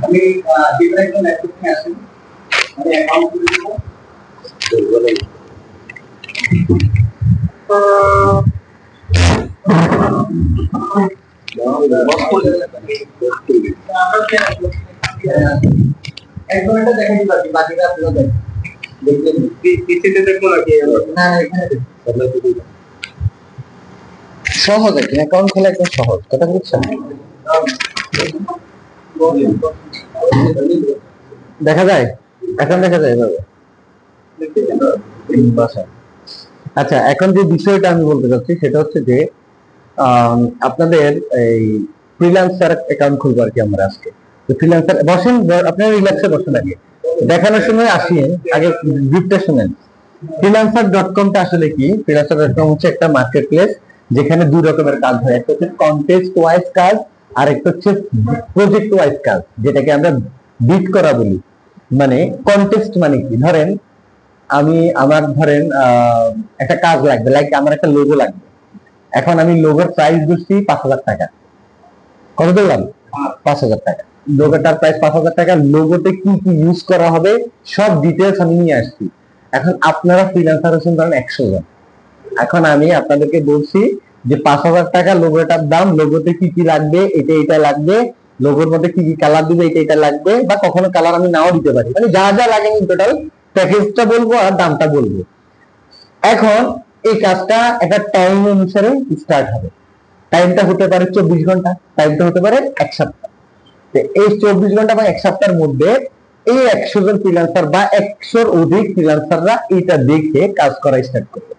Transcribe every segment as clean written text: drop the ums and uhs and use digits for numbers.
আমি যেটা একটা ল্যাপটপ নিয়ে আসেন আমি অ্যাকাউন্ট খুলে দেব একদম এটা দেখে দিবা বাকিটা আপনারা দেখেন দেখলেন পিসিতে দেখবো নাকি না এখানে সহজ আছে অ্যাকাউন্ট খোলা একদম সহজ কথা বুঝছেন দেখা যায় এখন দেখা যায় এভাবে আচ্ছা এখন যে বিষয়টা আমি বলতে চাচ্ছি সেটা হচ্ছে যে আপনাদের এই ফ্রিল্যান্সার অ্যাকাউন্ট খুলবো আর কি আমরা আজকে তো ফ্রিল্যান্সার বসেন আপনারা রিল্যাক্সে বসেন আগে দেখানোর সময় আসেন আগে গ্রুপটা শুনেন freelancer.com-টা আসলে কি freelancer.com হচ্ছে একটা মার্কেট প্লেস যেখানে দুই রকমের কাজ হয় একটা হচ্ছে কন্টেস্ট ওয়াইজ কাজ আর একটা হচ্ছে প্রজেক্ট ওয়াইজ কাজ যেটাকে আমরা বিড করা বলি মানে কন্টেস্ট মানে কি ধরেন আমি আমার ধরেন একটা কাজ লাগবে লাইক আমার একটা লোগো লাগবে এখন আমি লোগোর প্রাইস দিচ্ছি 5,000 টাকা কত দিলাম 5,000 টাকা লোগোটার প্রাইস 5,000 টাকা লোগোতে কি কি ইউজ করা হবে সব ডিটেইলস আমি নিয়ে আসছি এখন আপনারা ফ্রিল্যান্সার আছেন ধরেন 100 জন এখন আমি আপনাদেরকে বলছি যে 5,000 টাকা লোগোটার দাম লোগোতে কি কি লাগবে এটা লাগবে লোগোর মধ্যে কি কি কালার দিবে এটা লাগবে বা কখনো কালার আমি নাও দিতে পারি মানে যা যা লাগে টোটাল প্যাকেজটা বলবো আর দামটা বলবো এখন এই কাজটা একটা টাইম অনুসারে স্টার্ট হবে টাইমটা হতে পারে 24 ঘন্টা টাইমটা হতে পারে এক সপ্তাহ এই 24 ঘন্টা বা এক সপ্তাহের মধ্যে এই 100 জন ফ্রিল্যান্সার বা 100-র অধিক ফ্রিল্যান্সাররা এটা দেখে কাজ করা স্টার্ট করবে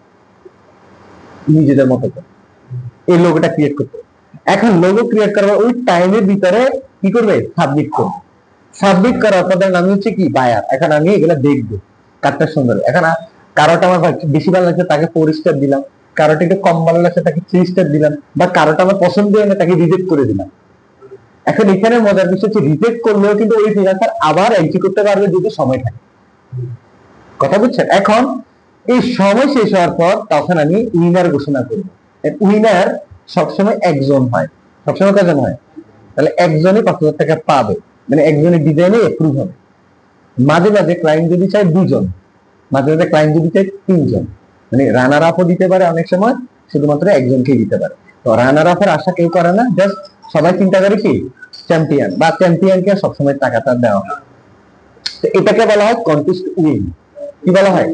নিজেদের মতো করে এই লোগোটা ক্রিয়েট করতে এখন লোগো ক্রিয়েট করার ওই টাইমের ভিতরে কি করবে সাবমিট করবে সাবমিট করার পর আমি হচ্ছে কি বায়ার এখন আমি এগুলা দেখবো কাজটা সুন্দর এখন কারোটা আমার বেশি ভালো লাগছে তাকে 4 স্টার দিলাম কারোটা একটু কম ভালো লাগছে তাকে 3 স্টার দিলাম বা কারোটা আমার পছন্দ হয় না তাকে রিজেক্ট করে দিলাম এখন এখানে মজার বিষয় হচ্ছে রিজেক্ট করলেও কিন্তু ওই ফ্রিল্যান্সার আবার এন্ট্রি করতে পারবে যদি সময় থাকে কথা বুঝছেন এখন এই সময় শেষ হওয়ার পর তখন আমি উইনার ঘোষণা করব উইনার সবসময় একজন হয় সবসময় কজন হয় তাহলে একজনই 5,000 টাকা পাবে মানে একজনের ডিজাইনে অ্যাপ্রুভ হবে মাঝে মাঝে ক্লায়েন্ট যদি চায় দুজন মাঝে মাঝে ক্লায়েন্ট যদি চায় তিনজন মানে রানার আপও দিতে পারে অনেক সময় শুধুমাত্র একজনকেই দিতে পারে তো রানার আপের আশা কেউ করে না জাস্ট সবাই চিন্তা করে কি চ্যাম্পিয়ন বা চ্যাম্পিয়নকে সবসময় টাকাটা দেওয়া হয় তো এটাকে বলা হয় কন্টেস্ট উইন কি বলা হয়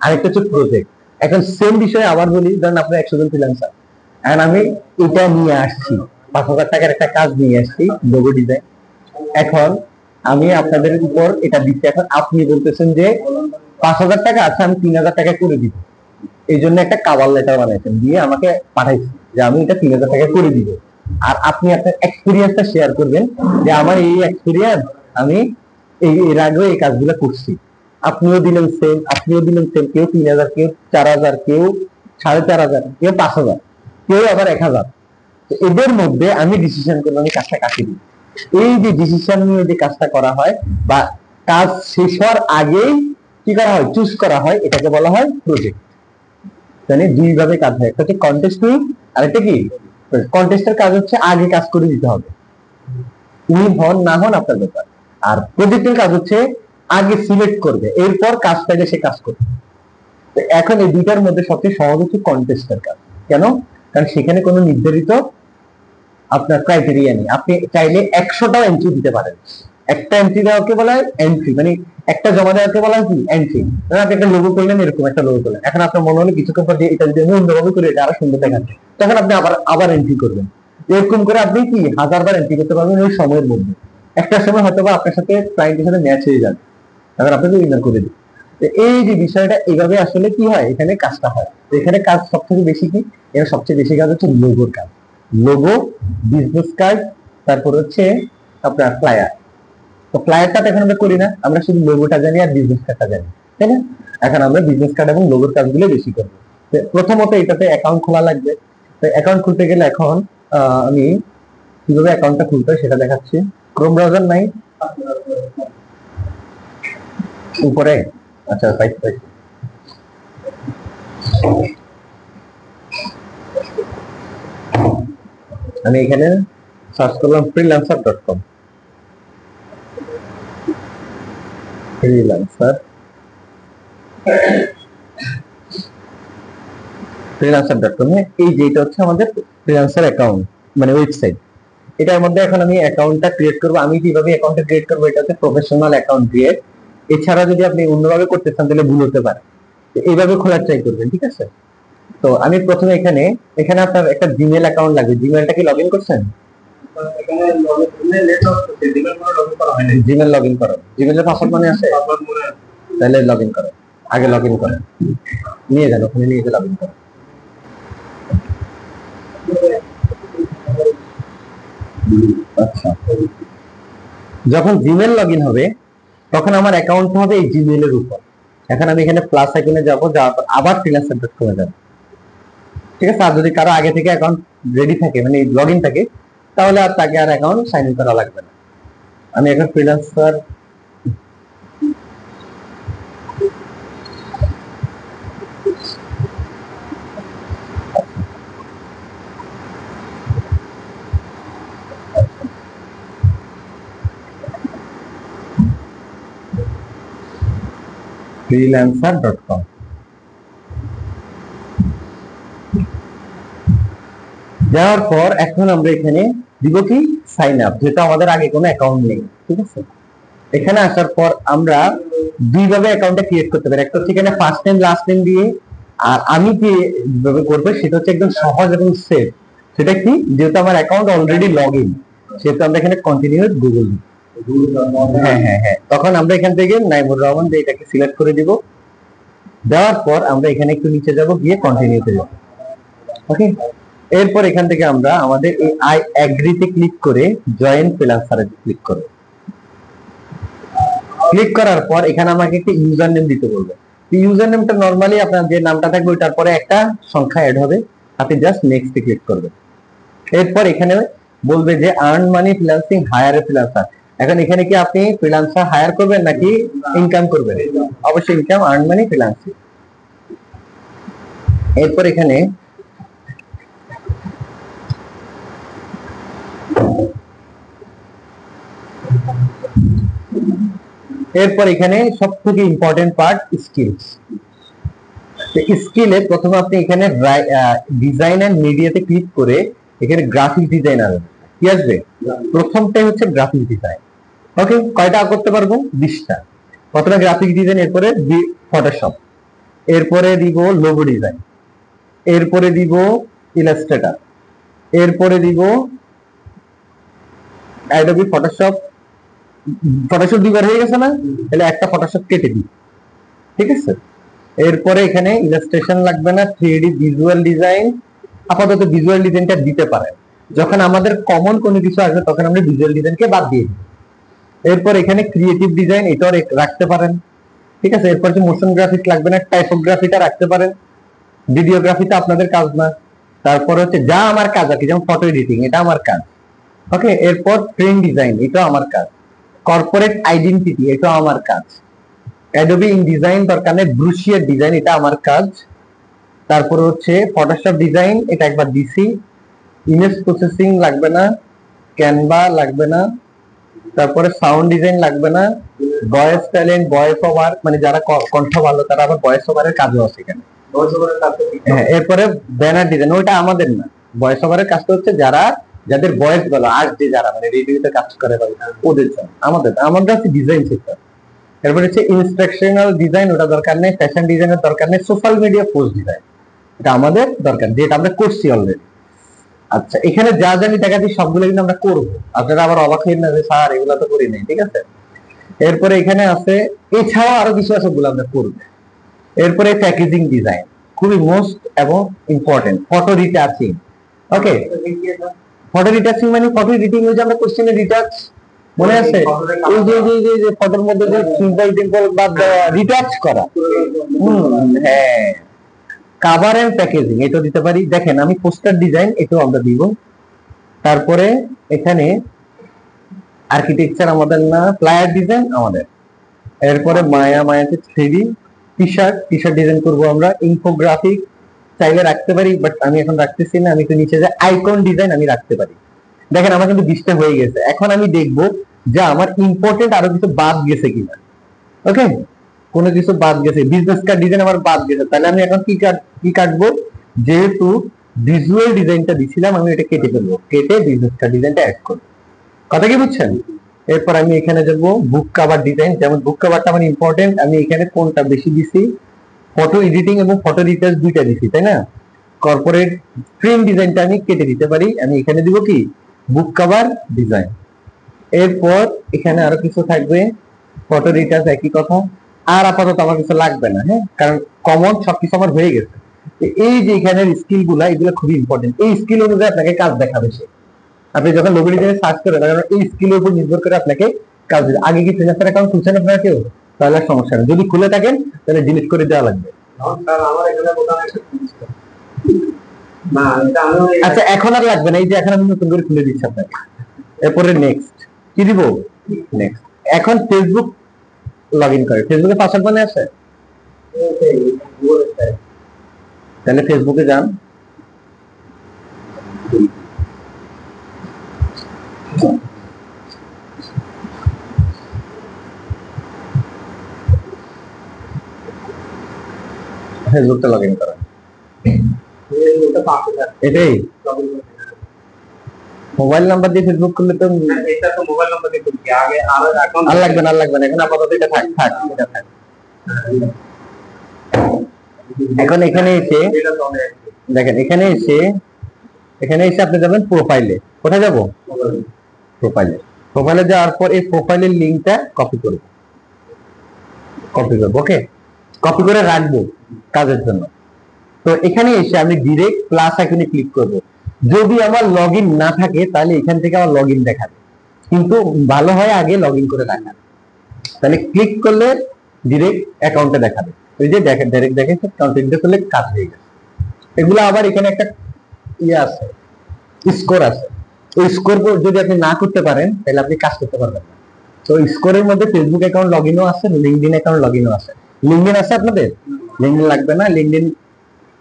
আরেকটা হচ্ছে প্রজেক্ট এখন সেম বিষয়ে আবার বলি ধরেন আপনি 100 জন ফ্রিল্যান্সার এখন আমি এটা নিয়ে আসছি 5,000 টাকার একটা কাজ নিয়ে আসছি লোগো ডিজাইন এখন আমি আপনাদের উপর এটা দিচ্ছি এখন আপনি বলতেছেন যে 5,000 টাকা আচ্ছা আমি 3,000 টাকা করে দিব এই জন্য একটা কাভার লেটার বানাইছেন দিয়ে আমাকে পাঠাইছি যে আমি এটা 3,000 টাকা করে দিব আর আপনি আপনার এক্সপিরিয়েন্সটা শেয়ার করবেন যে আমার এই এক্সপিরিয়েন্স আমি এর আগে এই কাজগুলো করছি আপনিও দিলেন সেম কেউ 3,000 কেউ 4,000 কেউ 4,500 কেউ 5,000 কেউ আবার 1,000 তো এদের মধ্যে আমি ডিসিশন করবো আমি কাজটা কাকে দিব এই যে ডিসিশন নিয়ে যে কাজটা করা হয় বা কাজ শেষ হওয়ার আগেই কি করা হয় চুজ করা হয় এটাকে বলা হয় প্রজেক্ট মানে দুই ভাবে কাজ হয় একটা হচ্ছে কন্টেস্ট আর একটা কি কন্টেস্টের কাজ হচ্ছে আগে কাজ করে দিতে হবে উনি হন না হন আপনার ব্যাপার আর প্রজেক্টের কাজ হচ্ছে আগে সিলেক্ট করবে এরপর কাজ পেলে সে কাজ করবে তো এখন এই দুইটার মধ্যে সবচেয়ে সহজ হচ্ছে কন্টেস্টের কাজ কেন কারণ সেখানে কোনো নির্ধারিত আপনার ক্রাইটেরিয়া নেই আপনি চাইলে 100টাও এন্ট্রি দিতে পারেন একটা এন্ট্রি দেওয়াকে বলা হয় এন্ট্রি মানে একটা জমা দেওয়াকে বলা হয় কি এন্ট্রি আপনি একটা লোগো করলেন এরকম একটা লোগো করলেন এখন আপনার মনে হলো কিছুক্ষণ পর এটা যদি আমি অন্যভাবে করে এটা আরো সুন্দর দেখাচ্ছে তখন আপনি আবার এন্ট্রি করবেন এরকম করে আপনি কি 1000 বার এন্ট্রি করতে পারবেন ওই সময়ের মধ্যে একটা সময় হয়তো বা আপনার সাথে ক্লায়েন্টের সাথে ম্যাচ হয়ে যাবে তখন আপনাকে উইনার করে দিই এই যে বিষয়টা এইভাবে আসলে কি হয় এখানে কাজটা হয় এখানে কাজ সবথেকে বেশি কি এর সবচেয়ে বেশি কাজ হচ্ছে লোগোর কাজ লোগো বিজনেস কার্ড তারপর হচ্ছে আপনার ফ্লায়ার তো ফ্লায়ারটা এখন আমরা করি না আমরা শুধু লোগোটা জানি আর বিজনেস কার্ডটা জানি তাই না এখন আমরা বিজনেস কার্ড এবং লোগোর কাজগুলো বেশি করবো প্রথমত এটাতে অ্যাকাউন্ট খোলা লাগবে তো অ্যাকাউন্ট খুলতে গেলে এখন আমি কিভাবে অ্যাকাউন্টটা খুলতে হয় সেটা দেখাচ্ছি ক্রোম ব্রাউজার নাই উপরে আচ্ছা পাইছি আমি এখানে সার্চ করলাম freelancer.com freelancer.com এই যেটা হচ্ছে আমাদের ফ্রিল্যান্সার অ্যাকাউন্ট মানে ওয়েবসাইট। এটার মধ্যে এখন আমি অ্যাকাউন্টটা ক্রিয়েট করব। আমি কিভাবে অ্যাকাউন্টটা ক্রিয়েট করব, এটা হচ্ছে প্রফেশনাল অ্যাকাউন্ট ক্রিয়েট। এছাড়া যদি আপনি অন্যভাবে করতে চান তাহলে ভুল হতে পারে, এইভাবে খোলার ট্রাই করবেন, ঠিক আছে? তো আমি প্রথমে এখানে এখানে আপনার একটা জিমেল অ্যাকাউন্ট লাগবে। জিমেলটা কি লগইন করছেন? জিমেল লগইন করো। জিমেলের পাসওয়ার্ড মনে আছে? তাহলে লগইন করো, আগে লগইন করো, নিয়ে যান ওখানে, নিয়ে গিয়ে লগইন করো। আচ্ছা, যখন জিমেল লগইন হবে তখন আমার অ্যাকাউন্ট হবে এই জিমেলের উপর। এখন আমি এখানে প্লাস আইকনে যাব, যাওয়ার পর আবার freelancer.com-এ যাব, ঠিক আছে? আর যদি কারো আগে থেকে অ্যাকাউন্ট রেডি থাকে মানে লগইন থাকে তাহলে আর তাকে আর অ্যাকাউন্ট সাইন ইন করা লাগবে না। আমি এখন ফ্রিল্যান্সার freelancer.com যাওয়ার পর এখন আমরা এখানে দিব কি সাইন আপ, যেটা আমাদের আগে কোনো অ্যাকাউন্ট নেই, ঠিক আছে? এখানে আসার পর আমরা দুইভাবে অ্যাকাউন্টটা ক্রিয়েট করতে পারি। একটা হচ্ছে এখানে ফার্স্ট নেম লাস্ট নেম দিয়ে, আর আমি কি ভাবে করব সেটা হচ্ছে একদম সহজ এবং সেফ। সেটা কি, যেহেতু আমার অ্যাকাউন্ট অলরেডি লগইন সেহেতু আমরা এখানে কন্টিনিউ গুগল, হ্যাঁ হ্যাঁ হ্যাঁ, তখন আমরা এখান থেকে নাইমুর রহমান দিয়ে এটাকে সিলেক্ট করে দিব। দেওয়ার পর আমরা এখানে একটু নিচে যাব, গিয়ে কন্টিনিউতে যাব, ওকে? এরপর এখান থেকে আমরা আমাদের এই আই এগ্রিতে ক্লিক করে জয়েন ফ্রিল্যান্সারে ক্লিক করব। ক্লিক করার পর এখানে আমাকে একটা ইউজার নেম দিতে বলবে। ইউজার নেমটা নরমালি আপনার যে নামটা থাকবে ওইটার পরে একটা সংখ্যা অ্যাড হবে, আপনি জাস্ট নেক্সট এ ক্লিক করবেন। এরপর এখানে বলবে যে earn money freelancing hire a freelancer. এখন এখানে কি আপনি ফ্রিল্যান্সার হায়ার করবেন নাকি ইনকাম করবেন? অবশ্যই ইনকাম, আর্ন মানি ফ্রিল্যান্সিং। এরপর এখানে সব থেকে ইম্পর্টেন্ট পার্ট স্কিলস। স্কিলে প্রথমে আপনি এখানে ডিজাইন এন্ড মিডিয়াতে ক্লিক করে এখানে গ্রাফিক ডিজাইনার কি আসবে, প্রথমটাই হচ্ছে গ্রাফিক ডিজাইন। ওকে, কয়টা করতে পারবো? 20টা। প্রথমে গ্রাফিক ডিজাইন, এরপরে ফটোশপ, এরপরে দিব লোগো ডিজাইন, এরপরে দিব ইলাস্ট্রেটর, এরপরে দিব অ্যাডোবি ফটোশপ। ফটোশপ দুইবার হয়ে গেছে না? তাহলে একটা ফটোশপ কেটে দিই, ঠিক আছে? এরপরে এখানে ইলাস্ট্রেশন লাগবে না, 3D ভিজুয়াল ডিজাইন। আপাতত ভিজুয়াল ডিজাইনটা দিতে পারেন, যখন আমাদের কমন কোনো কিছু আসবে তখন আমরা ভিজুয়াল ডিজাইনকে বাদ দিয়ে দিই। এরপর এখানে ক্রিয়েটিভ ডিজাইন এটাও রাখতে পারেন, ঠিক আছে? এরপর যে মোশন গ্রাফিক্স লাগবে না, টাইপোগ্রাফিটা রাখতে পারেন। ভিডিওগ্রাফিটা আপনাদের কাজ না। তারপর হচ্ছে যা আমার কাজ আর কি, যেমন ফটো এডিটিং, এটা আমার কাজ, ওকে? এরপর প্রিন্ট ডিজাইন, এটাও আমার কাজ। কর্পোরেট আইডেন্টিটি, এটাও আমার কাজ। অ্যাডোবি ইনডিজাইন দরকার নেই, ব্রুশিয়ার ডিজাইন, এটা আমার কাজ। তারপর হচ্ছে ফটোশপ ডিজাইন, এটা একবার দিছি। ইমেজ প্রসেসিং লাগবে না, ক্যানভা লাগবে না, তারপরে সাউন্ড ডিজাইন লাগবে না, ভয়েস ট্যালেন্ট, ভয়েস ওভার, মানে যারা কণ্ঠ ভালো তারা আবার ভয়েস ওভারের কাজও আছে এখানে। হ্যাঁ, এরপরে ব্যানার ডিজাইন, ওইটা আমাদের না। ভয়েস ওভারের কাজটা হচ্ছে যাদের ভয়েস ভালো, আর যে যারা মানে রেডিওতে কাজ করে ওদের জন্য। আমাদের আছে ডিজাইন সেক্টর। এরপর হচ্ছে ইনস্ট্রাকশনাল ডিজাইন, ওটা দরকার নেই। ফ্যাশন ডিজাইনের দরকার নেই। সোশ্যাল মিডিয়া পোস্ট ডিজাইন, এটা আমাদের দরকার, যেটা আমরা করছি অলরেডি। আচ্ছা, এখানে যা জানি দেখাচ্ছি সবগুলো কিন্তু আমরা করবো, আপনারা আবার অবাক হয়ে না যে স্যার এগুলো তো করি নাই, ঠিক আছে? এরপরে এখানে আছে, এছাড়াও আরো কিছু আছে, ওগুলো আমরা করবো। এরপরে প্যাকেজিং ডিজাইন, খুবই মোস্ট এবং ইম্পর্টেন্ট। ফটো রিটাচিং, ওকে? ফটো রিটাচিং মানে ফটো এডিটিং, ওই যে আমরা কোশ্চেনে রিটাচ, মনে আছে? এই যে ফটোর মধ্যে যে সিম্পল টিম্পল বাদ দেওয়া, রিটাচ করা। হ্যাঁ, কভার এন্ড প্যাকেজিং, এটা দিতে পারি। দেখেন আমি পোস্টার ডিজাইন, এটাও আমরা দিব। তারপরে এখানে আর্কিটেকচার আমাদের না, ফ্লায়ার ডিজাইন আমাদের। এরপরে মায়াতে 3D টি শার্ট ডিজাইন করব আমরা। ইনফোগ্রাফিক চাইলে রাখতে পারি, বাট আমি এখন রাখতেছি না। আমি তো নিচে যে আইকন ডিজাইন আমি রাখতে পারি। দেখেন আমার কিন্তু 20টা হয়ে গেছে। এখন আমি দেখবো যে আমার ইম্পর্টেন্ট আরো কিছু বাদ গেছে কিনা। ওকে, কোনো কিছু বাদ গেছে, বিজনেস কার্ড ডিজাইন আমার বাদ গেছে, তাহলে আমি এখন কি কাটবো, যেহেতু ভিজুয়াল ডিজাইনটা দিছিলাম আমি এটা কেটে ফেলবো, কেটে বিজনেস কার্ড ডিজাইনটা অ্যাড করবো। কথা কি বুঝছেন? এরপর আমি এখানে যাবো বুক কভার ডিজাইন, যেমন বুক কভারটা আমার ইম্পর্টেন্ট, আমি এখানে কোনটা বেশি দিছি, ফটো এডিটিং এবং ফটো রিটাচ দুইটা দিছি, তাই না? কর্পোরেট প্রিন্ট ডিজাইনটা আমি কেটে দিতে পারি, আমি এখানে দিব কি বুক কভার ডিজাইন। এরপর এখানে আরো কিছু থাকবে, ফটো রিটাচ একই কথা, আর আপাতত আমার কিছু লাগবে না, হ্যাঁ, কারণ কমন সবকিছু আমার হয়ে গেছে। এই যে এখানের স্কিল গুলা, এগুলো খুবই ইম্পর্টেন্ট, এই স্কিল অনুযায়ী আপনাকে কাজ দেখাবে সে। আপনি যখন লোগো ডিজাইনে সার্চ করেন, কারণ এই স্কিলের উপর নির্ভর করে আপনাকে কাজ দিবে। আগে কি ফ্রিল্যান্সার অ্যাকাউন্ট খুলছেন আপনারা কেউ? তাহলে আর সমস্যা নেই, যদি খুলে থাকেন তাহলে ডিলিট করে দেওয়া লাগবে। আচ্ছা, এখন আর লাগবে না, এই যে এখন আমি নতুন করে খুলে দিচ্ছি আপনাকে। এরপরে নেক্সট কি দিব, নেক্সট। এখন ফেসবুক লগ ইন করে, ফেসবুকে পাসওয়ার্ড মনে আছে? তাহলে ফেসবুকে যান, ফেসবুকটা লগ ইন করেন, এটাই মোবাইল নাম্বার দিয়ে ফেসবুক করলে তো এটা তো মোবাইল নাম্বার দিয়ে করতে আগে আর অ্যাকাউন্ট আর লাগবে না, আর লাগবে না, এখন আপাতত এটা থাক থাক এটা থাক। এখন এখানে এসে দেখেন, এখানে এসে আপনি যাবেন প্রোফাইলে, কোথায় যাব, প্রোফাইলে। প্রোফাইলে যাওয়ার পর এই প্রোফাইলের লিংকটা কপি করব, ওকে, কপি করে রাখবো কাজের জন্য। তো এখানে এসে আমি ডিরেক্ট প্লাস আইকনে ক্লিক করব। যদি আমার লগইন না থাকে তাহলে এখান থেকে আমার লগইন দেখাবে, কিন্তু ভালো হয় আগে লগইন করে রাখা, তাহলে ক্লিক করলে ডিরেক্ট অ্যাকাউন্টে দেখাবে। ওই যে দেখেন ডাইরেক্ট দেখেন অ্যাকাউন্টে করলে কাজ হয়ে গেছে। এগুলো আবার এখানে একটা ইয়ে আছে, স্কোর আছে, ওই স্কোর যদি আপনি না করতে পারেন তাহলে আপনি কাজ করতে পারবেন না। তো স্কোরের মধ্যে ফেসবুক অ্যাকাউন্ট লগইনও আছে, লিঙ্কডইন অ্যাকাউন্ট লগইনও আছে। লিঙ্কডইন আছে আপনাদের? লিঙ্কডইন লাগবে না, লিঙ্কডইন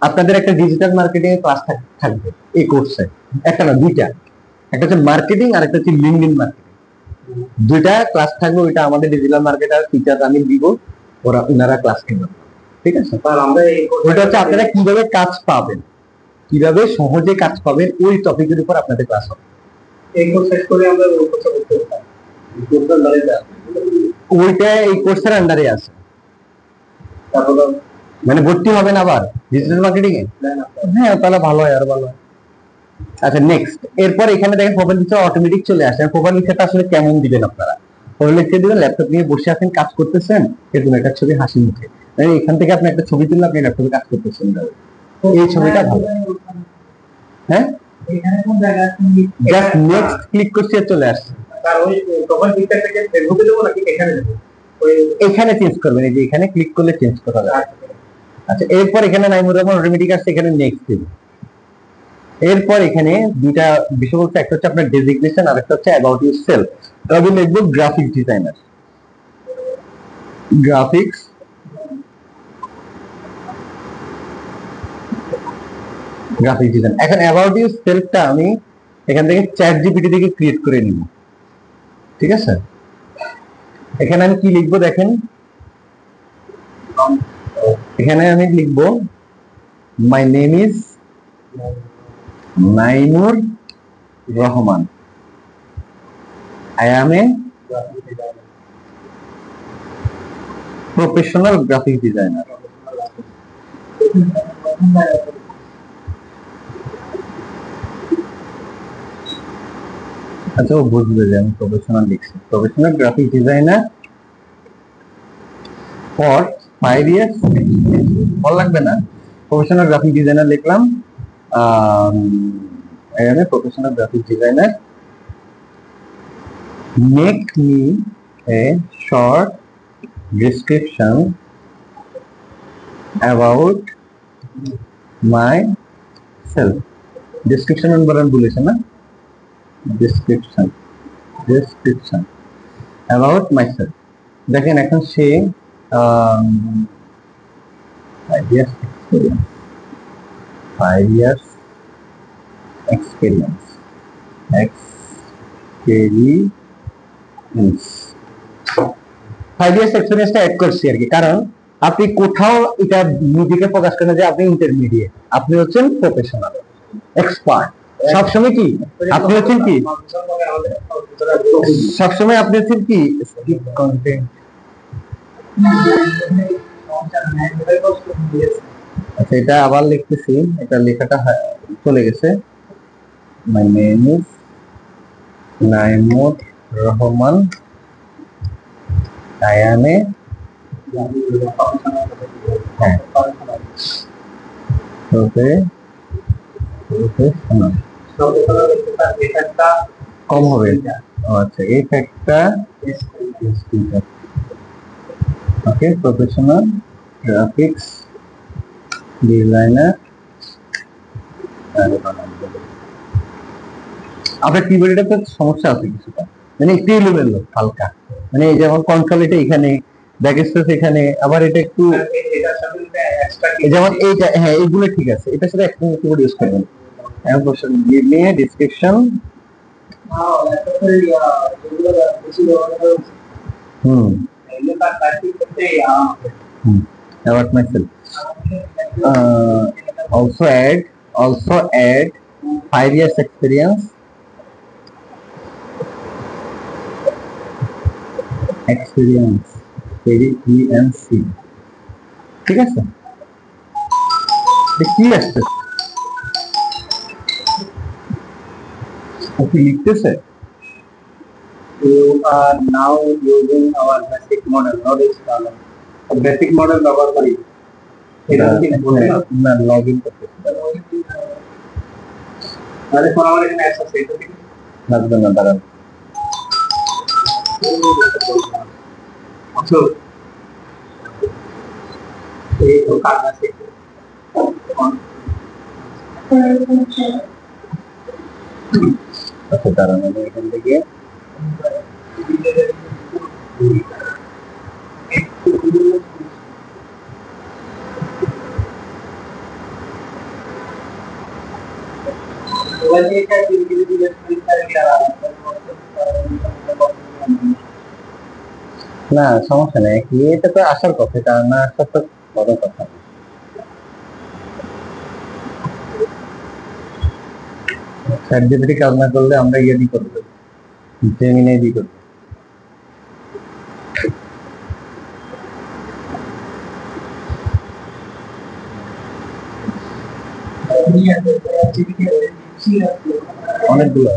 আপনাদের একটা ডিজিটাল মার্কেটিং এর ক্লাস থাকবে এই কোর্সে, একটা না দুইটা, একটা হচ্ছে মার্কেটিং আর একটা হচ্ছে লিঙ্কডইন মার্কেটিং, দুইটা ক্লাস থাকবে। ওইটা আমাদের ডিজিটাল মার্কেটার টিচার আমি দিব, ওনারা ক্লাস নেবেন, ঠিক আছে? তাহলে আমরা ওইটা হচ্ছে আপনারা কিভাবে কাজ পাবেন, কিভাবে সহজে কাজ পাবেন, ওই টপিকের উপর আপনাদের ক্লাস হবে। এই কোর্স শেষ করে আমরা ওই কোর্সে করতে পারব, ওইটা এই কোর্সের আন্ডারে আছে। তারপর মানে ভর্তি হবেন আবার ডিজিটাল মার্কেটিং এ? হ্যাঁ, তাহলে ভালো হয়, আর ভালো হয়। আচ্ছা নেক্সট, এরপর এখানে দেখেন প্রোফাইল পিকচার অটোমেটিক চলে আসে। প্রোফাইল পিকচারটা আসলে কেমন দিবেন আপনারা? প্রোফাইল পিকচার দিবেন, ল্যাপটপ নিয়ে বসে আছেন, কাজ করতেছেন, এরকম একটা ছবি হাসি মুখে, মানে এখান থেকে আপনি একটা ছবি তুললে আপনি ল্যাপটপে কাজ করতেছেন, এই ছবিটা ভালো। হ্যাঁ, এখানে কোন জায়গা আছে, জাস্ট নেক্সট ক্লিক করতে চলে আসছে। আর ওই প্রোফাইল পিকচারটাকে ফেসবুকে দেবো নাকি এখানে দেবো? ওই এখানে চেঞ্জ করবেন, এই যে এখানে ক্লিক করলে চেঞ্জ করা যাবে। আচ্ছা, এরপর এখানে নাইমুর রহমান অটোমেটিক আসছে, এখানে নেক্সট দিন। এরপর এখানে দুইটা বিষয় বলতে, একটা হচ্ছে আপনার ডেজিগনেশন আর একটা হচ্ছে অ্যাবাউট ইউর সেলফ। আমি লিখবো গ্রাফিক ডিজাইনার, গ্রাফিক্স ডিজাইন। এখন অ্যাবাউট ইউর সেলফটা আমি এখান থেকে চ্যাট জিপিটি থেকে ক্রিয়েট করে নিব, ঠিক আছে? এখানে আমি কি লিখবো দেখেন, এখানে আমি লিখবো মাই name is Naimur Rahman, I am a professional graphic designer. আচ্ছা, ও বুঝবে যে আমি প্রফেশনাল লিখছি, professional graphic designer for 5 years. ভালো লাগবে না? প্রফেশনাল গ্রাফিক ডিজাইনার লিখলাম, এখানে professional graphic designer, make me a short description about myself. description বলেন বলেছেন না, description about myself। দেখেন এখন সে 5 years experience 5 ইয়ার্স এক্সপেরিয়েন্সটা অ্যাড করছি আর কি, কারণ আপনি কোথাও এটা নিজেকে প্রকাশ করেন যে আপনি ইন্টারমিডিয়েট, আপনি হচ্ছেন প্রফেশনাল এক্সপার্ট। সবসময় কি আপনি হচ্ছেন কি, সবসময় আপনি হচ্ছেন কি স্কিপ কন্টেন্ট। আচ্ছা, এটা আবার লিখতেছি, এটা লেখাটা চলে গেছে। My name is Naimur Rahman, আয়ানে কম হবে। আচ্ছা, এই ফ্যাক্টটা ওকে, প্রফেশনাল গ্রাফিক্স ডিজাইনার। আপনার কিবোর্ডটাতে সমস্যা আছে কিছুটা, মানে একটু এলোমেলো হালকা, মানে যেমন কন্ট্রোল এটা এখানে, ব্যাকস্পেস এখানে, আবার এটা একটু যেমন এইটা, হ্যাঁ এইগুলো ঠিক আছে, এটার সাথে একটা কিবোর্ড ইউজ করবেন। অ্যাম্পোশন give me description. About myself. Also add 5 years experience. ENC, ঠিক আছে? কি আসছে? ওকে লিখতেছে you are now using our basic model, not installer. Basic model ব্যবহার করি, এটা কি না লগইন করতে আরে কোন আমার এখানে অ্যাক্সেস এটা কি লাগবে না, দাঁড়ান। আচ্ছা, এই তো কাজ আছে। আচ্ছা, দাঁড়ান, আমি এখান থেকে না সমস্যা নেই, এটা তো আসার কথা, এটা না আসার তো বড় কথা। চ্যাটজিপিটি কাজ না করলে আমরা ইয়ে দি করব, জেমিনাই দি করব। অনেকগুলো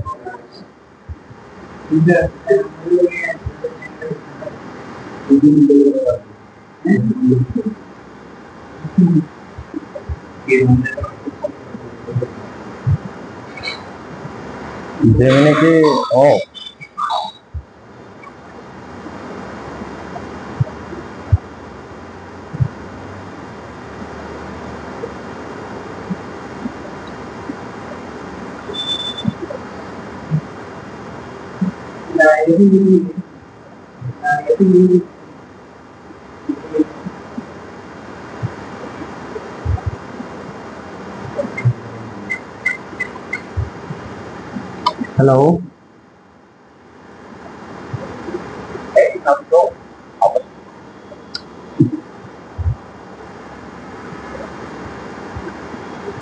জেমিনি কি ও হ্যালো,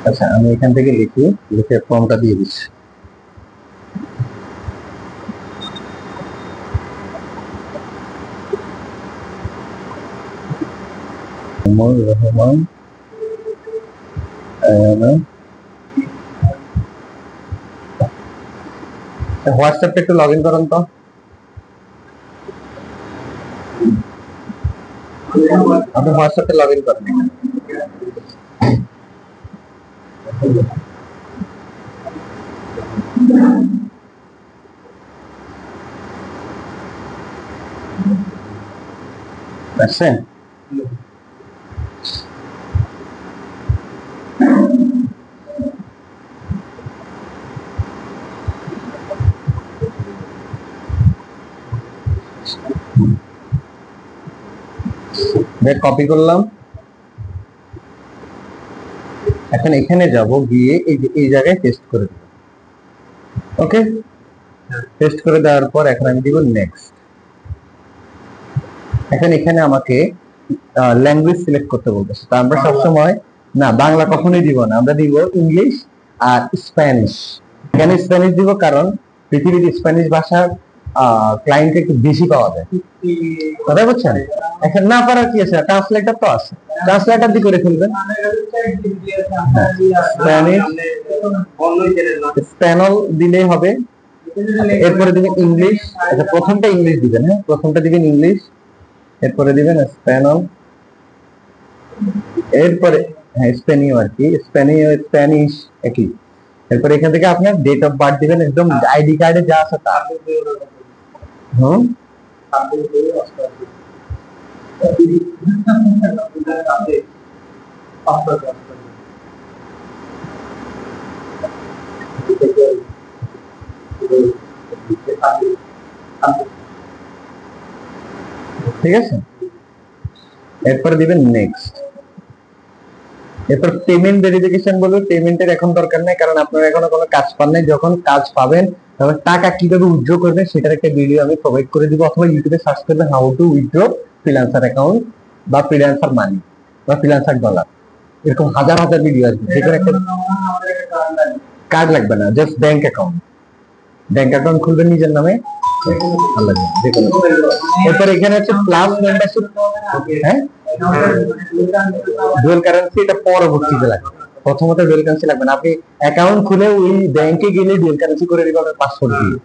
আচ্ছা আমি এখান থেকে লিখে ফর্মটা দিয়ে দিচ্ছি। রহমান হোয়াটসঅ্যাপটা একটু লগ ইন করেন তো। আপনি হোয়াটসঅ্যাপে লগ ইন করেন। আসছেন? কপি করলাম, এখন এখানে যাব, গিয়ে এই জায়গায় পেস্ট করে দেব। ওকে, পেস্ট করে দেওয়ার পর এখন আমি দিব নেক্সট। এখন এখানে আমাকে ল্যাঙ্গুয়েজ সিলেক্ট করতে বলতেছে, তো আমরা সবসময় না বাংলা কখনোই দিব না, আমরা দিব ইংলিশ আর স্প্যানিশ। কেন স্প্যানিশ দিব? কারণ পৃথিবীর স্প্যানিশ ভাষার ক্লায়েন্ট একটু বেশি পাওয়া যায়, কথা বুঝছেন? এখন না পারার কি আছে, ট্রান্সলেটর তো আছে, ট্রান্সলেটর দিয়ে করে ফেলবেন। স্প্যানিশ স্প্যানল দিলেই হবে। এরপরে দিবেন ইংলিশ। আচ্ছা, প্রথমটা ইংলিশ দিবেন, হ্যাঁ প্রথমটা দিবেন ইংলিশ, এরপরে দিবেন স্প্যানল, এরপরে হ্যাঁ স্পেনীয় আর কি, স্পেনীয় স্প্যানিশ একই। এরপরে এখান থেকে আপনার ডেট অফ বার্থ দিবেন, একদম আইডি কার্ডে যা আছে তা। হুম, ঠিক আছে। এরপরে দিবেন নেক্সট। এরপর পেমেন্ট ভেরিফিকেশন বলবে, পেমেন্টের এখন দরকার নেই কারণ আপনারা এখনো কোনো কাজ পান নাই। যখন কাজ পাবেন তখন টাকা কিভাবে উইথড্র করবেন সেটার একটা ভিডিও আমি প্রোভাইড করে দিব, অথবা ইউটিউবে সার্চ করবেন how to withdraw freelancer account বা ফ্রিল্যান্সার মানি বা ফ্রিল্যান্সার ডলার, এরকম হাজার হাজার ভিডিও আসবে। যেখানে একটা কার্ড লাগবে না, just bank account. Bank account খুলবেন নিজের নামে, ভালো লাগবে যে কোনো। এরপর এখানে হচ্ছে প্লাস মেম্বারশিপ, হ্যাঁ ডুয়াল কারেন্সি, এটা পরবর্তীতে লাগবে, প্রথমত ডুয়াল কারেন্সি লাগবে না। আপনি অ্যাকাউন্ট খুলে ওই ব্যাংকে গেলে ডুয়াল কারেন্সি করে দিবে আপনার পাসপোর্ট দিয়ে,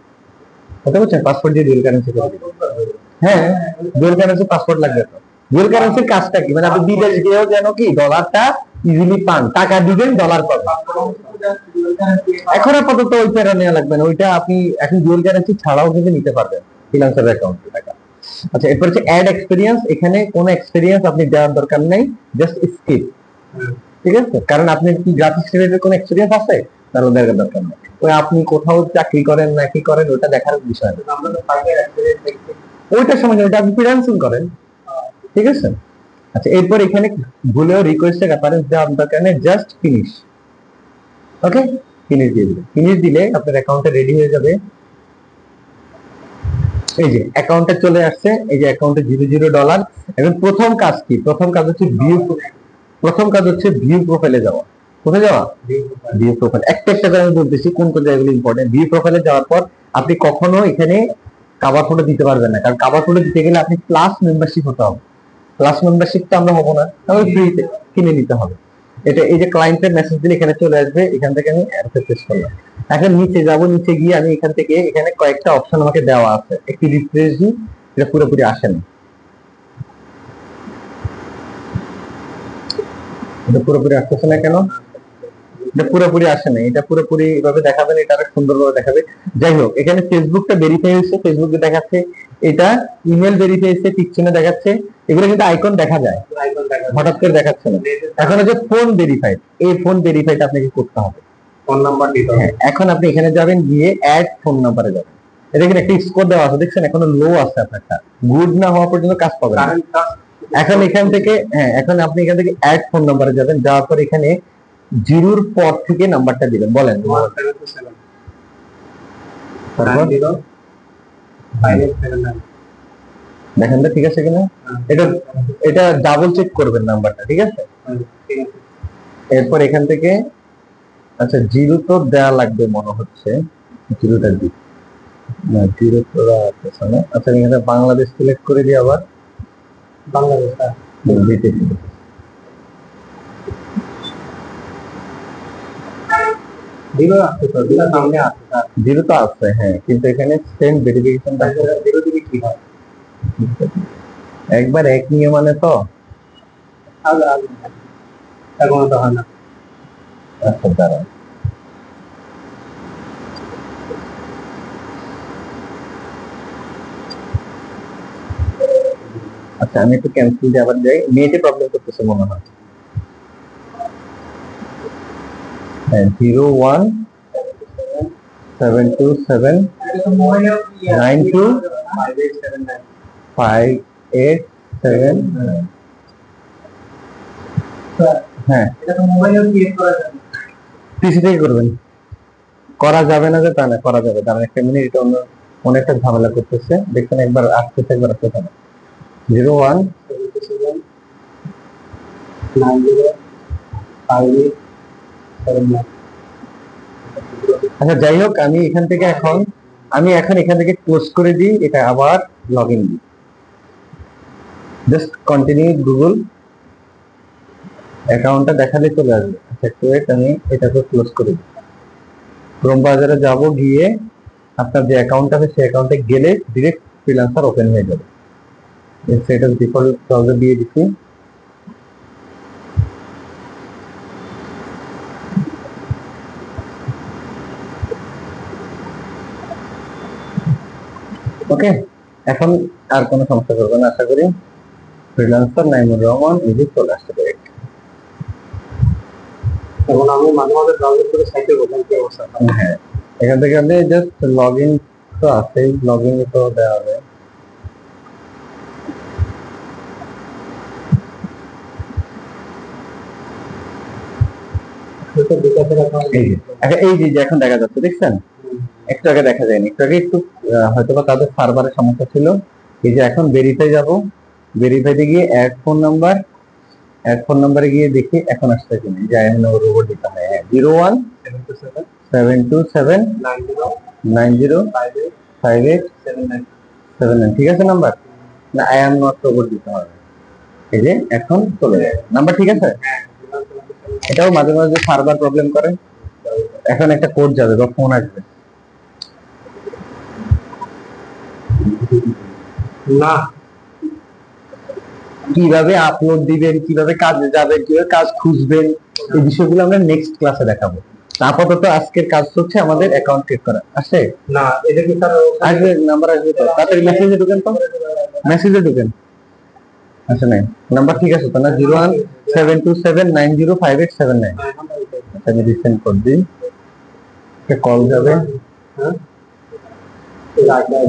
বুঝতে পারছেন? পাসপোর্ট দিয়ে ডুয়াল কারেন্সি করে দিবে। হ্যাঁ, ডুয়াল কারেন্সি পাসপোর্ট লাগবে তো। ডুয়াল কারেন্সির কাজটা কি? মানে আপনি বিদেশ গিয়েও যেন কি ডলারটা ইজিলি পান, টাকা দিবেন ডলার পাবেন। এখন আপাতত ওই প্যারা নেওয়া লাগবে না, ওইটা আপনি এখন ডুয়াল কারেন্সি ছাড়াও কিন্তু নিতে পারবেন ফ্রিল্যান্সার অ্যাকাউন্টে টাকা। আচ্ছা, এরপর হচ্ছে অ্যাড এক্সপেরিয়েন্স। এখানে কোনো এক্সপেরিয়েন্স আপনি দেওয়ার দরকার নেই, জাস্ট স্কিপ, ঠিক আছে? কারণ আপনি কি গ্রাফিক্স রিলেটেড কোনো এক্সপেরিয়েন্স আছে তাহলে দেখার দরকার নেই। ওই আপনি কোথাও চাকরি করেন না কি করেন ওটা দেখার বিষয় না, ওইটার সময় ওইটা আপনি ফ্রিল্যান্সিং করেন, ঠিক আছে? আচ্ছা, এরপর এখানে ভুলেও রিকোয়েস্টের অ্যাপারেন্স দেওয়ার দরকার নেই, জাস্ট ফিনিশ। ওকে, ফিনিশ দিয়ে দিলে, ফিনিশ দিলে আপনার অ্যাকাউন্টে রেডি হয়ে যাবে। এই যে অ্যাকাউন্টে চলে আসছে, এই যে অ্যাকাউন্টে $0 এবং প্রথম কাজ কি? প্রথম কাজ হচ্ছে ভিউ প্রোফাইলে যাওয়া। কোথায় যাওয়া? View profile. একটা একটা করে আমি বলতেছি কোন কোন জায়গাগুলো ইম্পর্টেন্ট। ভিউ প্রোফাইলে যাওয়ার পর আপনি কখনো এখানে কভার ফটো দিতে পারবেন না, কারণ কভার ফটো দিতে গেলে আপনি প্লাস মেম্বারশিপ হতে হবে। প্লাস মেম্বারশিপ তো আমরা হবো না, তাহলে ফ্রিতে কিনে নিতে হবে। এটা এই যে ক্লায়েন্টের মেসেজ দিলে এখানে চলে আসবে, এখান থেকে আমি অ্যাক্সেস করলাম। এখন নিচে যাব, নিচে গিয়ে আমি এখান থেকে এখানে কয়েকটা অপশন আমাকে দেওয়া আছে, একটি রিফ্রেশ দিই, এটা পুরোপুরি আসেনি, এটা পুরোপুরি আসতেছে না কেন? এটা পুরোপুরি আসে না, এটা পুরোপুরি এভাবে দেখাবে না, এটা আরো সুন্দরভাবে দেখাবে। যাই হোক, এখানে ফেসবুকটা ভেরিফাই হয়েছে, ফেসবুকে দেখাচ্ছে, এটা ইমেল ভেরিফাই হয়েছে, টিক চিহ্ন দেখাচ্ছে, এগুলো কিন্তু আইকন দেখা যায়, হঠাৎ করে দেখাচ্ছে না। এখন হচ্ছে ফোন ভেরিফাইড, এই ফোন ভেরিফাইড আপনাকে করতে হবে, ফোন নাম্বার দিতে হবে। এখন আপনি এখানে যাবেন, গিয়ে অ্যাড ফোন নাম্বারে যাবেন। এটা কিন্তু একটা স্কোর দেওয়া আছে, দেখছেন এখনো লো আছে আপনারটা, গুড না হওয়া পর্যন্ত কাজ পাবেন না। এখন এখান থেকে এখন আপনি এখান থেকে অ্যাড ফোন নাম্বারে যাবেন, যাওয়ার পর এখানে জিরোর পর থেকে নাম্বারটা দিবেন, বলেন। দেখেন তো ঠিক আছে কিনা, এটা এটা ডাবল চেক করবেন নাম্বারটা, ঠিক আছে? এরপর এখান থেকে আচ্ছা জিরো তো দেওয়া লাগবে মনে হচ্ছে, জিরোটা দিই না, জিরো তো আছে না। আচ্ছা, এখানে বাংলাদেশ সিলেক্ট করে দিই, আবার বাংলাদেশ জিরো তো আছে, হ্যাঁ, কিন্তু এখানে সেন্ড ভেরিফিকেশন একবার এক নিয়ে মানে তো এখন তো হয় না। আচ্ছা, দাঁড়ান, আচ্ছা আমি একটু ক্যান্সেল দিয়ে আবার যাই, নেটে প্রবলেম করতেছে মনে হয়। 01772925879। হ্যাঁ, পিসি থেকে করবেন, করা যাবে না যে তা না, করা যাবে। দাঁড়ান একটা মিনিট, এটা অন্য অনেকটা ঝামেলা করতেছে, দেখছেন একবার আসতেছে একবার আসতেছে না। 01 আচ্ছা, যাই হোক, আমি এখান থেকে এখন এখান থেকে ক্লোজ করে দিই, এটা আবার লগ ইন দিই। জাস্ট কন্টিনিউ গুগল, অ্যাকাউন্টটা দেখালে চলে আসবে। আচ্ছা, একটু ওয়েট, আমি এটাকে ক্লোজ করে দিই। ক্রোম ব্রাউজারে যাব, গিয়ে আপনার যে অ্যাকাউন্ট আছে সেই অ্যাকাউন্টে গেলে ডিরেক্ট ফ্রিল্যান্সার ওপেন হয়ে যাবে। সেটা ডিফল্ট ব্রাউজার দিয়ে দিচ্ছি। ওকে, এখন আর কোনো সমস্যা করবে না আশা করি। ফ্রিল্যান্সার নাইমুর রহমান এই যে চলে আসতে পারে। এখন আমি মাঝে মাঝে ব্রাউজার করে সাইটে বললাম কি অবস্থা। হ্যাঁ, এখান থেকে আপনি জাস্ট লগ ইন তো আছেই, লগ ইন তো দেওয়া হবে। এই যে এখন দেখা যাচ্ছে, দেখছেন? একটু আগে দেখা যায়নি, একটু আগে একটু হয়তোবা তাদের সার্ভারের সমস্যা ছিল। এই যে এখন ভেরিফাই যাব, ভেরিফাইতে গিয়ে অ্যাড ফোন নাম্বারে গিয়ে দেখি এখন আসছে কিনা। যে আই এম নো রোবট দিতে হয়। 017279058587 ঠিক আছে নাম্বার, না আই এম নট রোবট দিতে হবে। এই যে এখন চলে যায় নাম্বার, ঠিক আছে। এটাও মাঝে মাঝে সার্ভার প্রবলেম করে। এখন একটা কোড যাবে বা ফোন আসবে না, কিভাবে আপলোড দিবেন, কিভাবে কাজে যাবেন, কিভাবে কাজ খুঁজবেন, এই বিষয়গুলো আমরা নেক্সট ক্লাসে দেখাবো। আপাতত আজকের কাজ হচ্ছে আমাদের অ্যাকাউন্ট ক্রিয়েট করা। আসে না, এটা কি স্যার আসবে, নাম্বার আসবে তো তাড়াতাড়ি মেসেজে ঢুকেন, তো মেসেজে ঢুকেন। আচ্ছা, নাই নাম্বার ঠিক আছে তো না? 01727905879। আমি রিসেন্ড করে দিই, কল যাবে।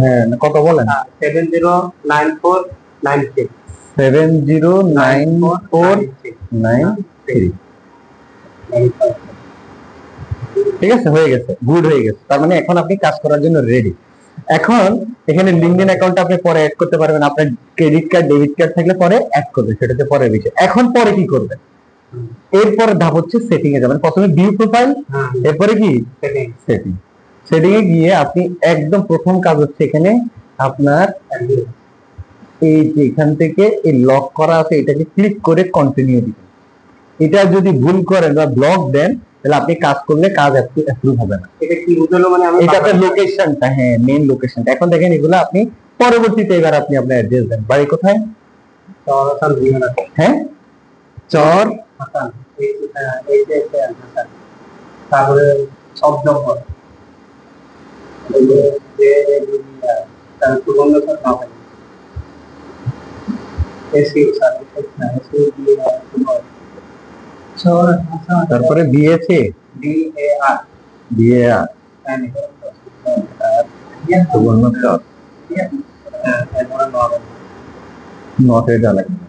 হ্যাঁ, কত বলেন? 709496 709493। ঠিক আছে, হয়ে গেছে, গুড হয়ে গেছে। তার মানে এখন আপনি কাজ করার জন্য রেডি। এখন এখানে লিংকডইন অ্যাকাউন্ট আপনি পরে অ্যাড করতে পারবেন। আপনার ক্রেডিট কার্ড, ডেবিট কার্ড থাকলে পরে অ্যাড করবেন, সেটাতে পরের বিষয়। এখন পরে কি করবেন? এরপর ধাপ হচ্ছে সেটিং এ যাবেন। প্রথমে ভিউ প্রোফাইল, এরপরে কি সেটিং। সেটিং এ গিয়ে আপনি একদম প্রথম কাজ হচ্ছে এখানে আপনার এই যে এখান থেকে এই লক করা আছে এটাকে ক্লিক করে কন্টিনিউ দিবেন। এটা যদি ভুল করেন বা ব্লক দেন তাহলে আপনি কাজ করলে কাজ অ্যাপ্রুভ হবে না। এটা কি বুঝলো মানে আমি এটা আপনার লোকেশনটা, হ্যাঁ মেইন লোকেশনটা। এখন দেখেন এগুলো আপনি পরবর্তীতে এবার আপনি আপনার অ্যাড্রেস দেন। বাড়ি কোথায়? চরহাসান বিমানা। হ্যাঁ, চর হাসান, এই যে হাসান, তারপরে শব্দপর, এই যে তার সুগন্ধ স্যার হবে এসি স্যার, এসি দিয়ে চর হাসান, তারপরে বিএসএ DAR বিএআর সুবর্ণ চর নট এটা লাগবে,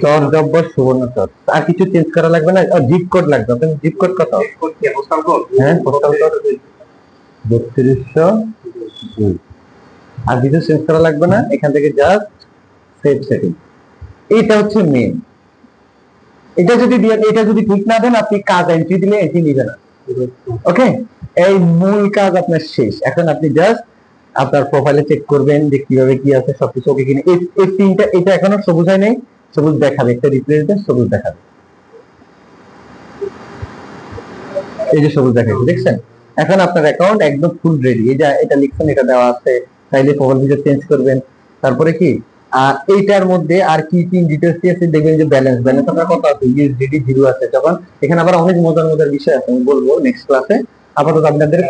চর জব্বর সুবর্ণ চর। আর কিছু চেঞ্জ করা লাগবে না। জিপ কোড লাগবে। আপনার জিপ কোড কত? হ্যাঁ, পোস্টাল কোড 3202। আর কিছু চেঞ্জ করা লাগবে না। এখান থেকে জাস্ট সেভ সেটিং। এটা হচ্ছে মেইন। এটা যদি ঠিক না দেন, আপনি কাজ এন্ট্রি দিলে এন্ট্রি নিবে না। ওকে, এই মূল কাজ আপনার শেষ। এখন আপনি জাস্ট আপনার প্রোফাইলে চেক করবেন যে কিভাবে কি আছে, সবকিছু ওকে কিনা। এই তিনটা, এটা এখনো সবুজ হয় নাই, সবুজ দেখাবে, একটা রিপ্লেস দেন, সবুজ দেখাবে। এই যে সবুজ দেখাচ্ছে, দেখছেন? এখন আপনার অ্যাকাউন্ট একদম ফুল রেডি। এই যে এটা লিখছেন, এটা দেওয়া আছে, চাইলে প্রোফাইল পিকচার চেঞ্জ করবেন। তারপরে কি আর এইটার মধ্যে আর কি কি ডিটেইলস আছে দেখবেন। যে ব্যালেন্স আপনার কত আছে, ইউএসডিটি 0 আছে। তখন এখানে আবার অনেক মজার মজার বিষয় আছে, আমি বলবো নেক্সট ক্লাসে। আপাতত আপনাদের